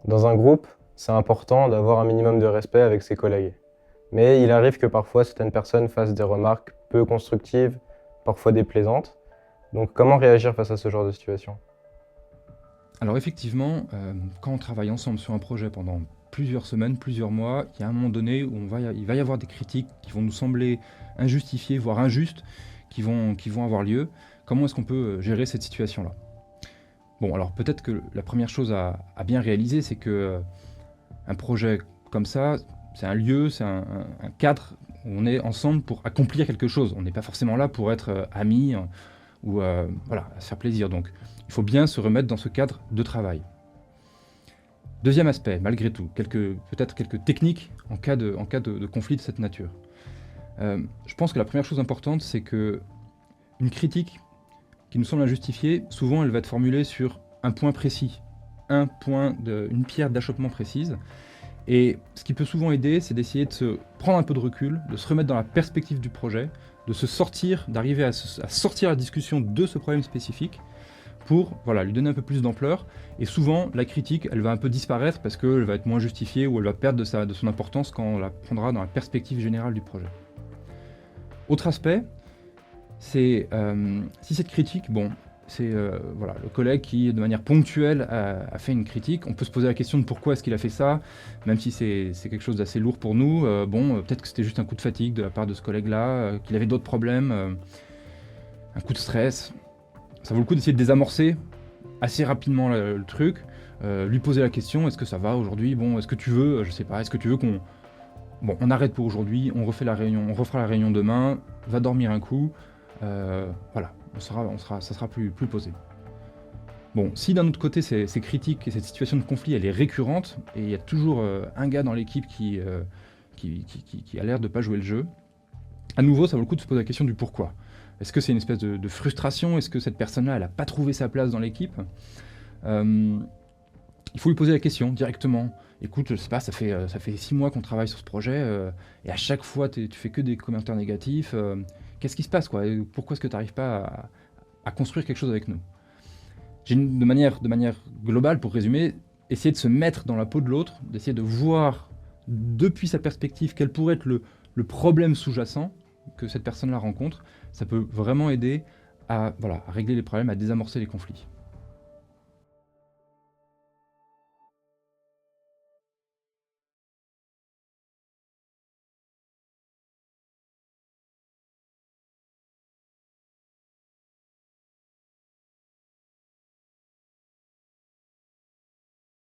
Dans un groupe, c'est important d'avoir un minimum de respect avec ses collègues. Mais il arrive que parfois certaines personnes fassent des remarques peu constructives, parfois déplaisantes. Donc comment réagir face à ce genre de situation? Alors effectivement, quand on travaille ensemble sur un projet pendant plusieurs semaines, plusieurs mois, il y a un moment donné où il va y avoir des critiques qui vont nous sembler injustifiées, voire injustes, qui vont avoir lieu. Comment est-ce qu'on peut gérer cette situation-là? Bon, alors peut-être que la première chose à bien réaliser, c'est que un projet comme ça, c'est un lieu, c'est un cadre où on est ensemble pour accomplir quelque chose. On n'est pas forcément là pour être amis ou voilà, à se faire plaisir. Donc il faut bien se remettre dans ce cadre de travail. Deuxième aspect, malgré tout, peut-être quelques techniques en cas de conflit de cette nature. Je pense que la première chose importante, c'est que une critique qui nous semble injustifiée, souvent elle va être formulée sur un point précis, une pierre d'achoppement précise. Et ce qui peut souvent aider, c'est d'essayer de se prendre un peu de recul, de se remettre dans la perspective du projet, d'arriver à sortir la discussion de ce problème spécifique pour voilà, lui donner un peu plus d'ampleur. Et souvent, la critique, elle va un peu disparaître parce qu'elle va être moins justifiée ou elle va perdre de son importance quand on la prendra dans la perspective générale du projet. Autre aspect, c'est si cette critique, bon, c'est voilà, le collègue qui, de manière ponctuelle, a fait une critique. On peut se poser la question de pourquoi est-ce qu'il a fait ça, même si c'est quelque chose d'assez lourd pour nous. Peut-être que c'était juste un coup de fatigue de la part de ce collègue-là, qu'il avait d'autres problèmes, un coup de stress. Ça vaut le coup d'essayer de désamorcer assez rapidement le truc, lui poser la question, est-ce que ça va aujourd'hui? Bon, est-ce que tu veux, je sais pas, est-ce que tu veux qu'on... Bon, on arrête pour aujourd'hui, on refait la réunion, on refera la réunion demain, va dormir un coup, voilà, ça sera plus posé. Bon, si d'un autre côté ces critiques et cette situation de conflit elle est récurrente, et il y a toujours un gars dans l'équipe qui a l'air de pas jouer le jeu, à nouveau ça vaut le coup de se poser la question du pourquoi. Est-ce que c'est une espèce de frustration? Est-ce que cette personne-là elle a pas trouvé sa place dans l'équipe? Il faut lui poser la question directement. Écoute, je sais pas, ça fait 6 mois qu'on travaille sur ce projet, et à chaque fois tu fais que des commentaires négatifs. Qu'est-ce qui se passe, quoi? Et pourquoi est-ce que tu n'arrives pas à construire quelque chose avec nous? De manière globale, pour résumer, essayer de se mettre dans la peau de l'autre, d'essayer de voir depuis sa perspective quel pourrait être le problème sous-jacent que cette personne-là rencontre, ça peut vraiment aider à, voilà, à régler les problèmes, à désamorcer les conflits.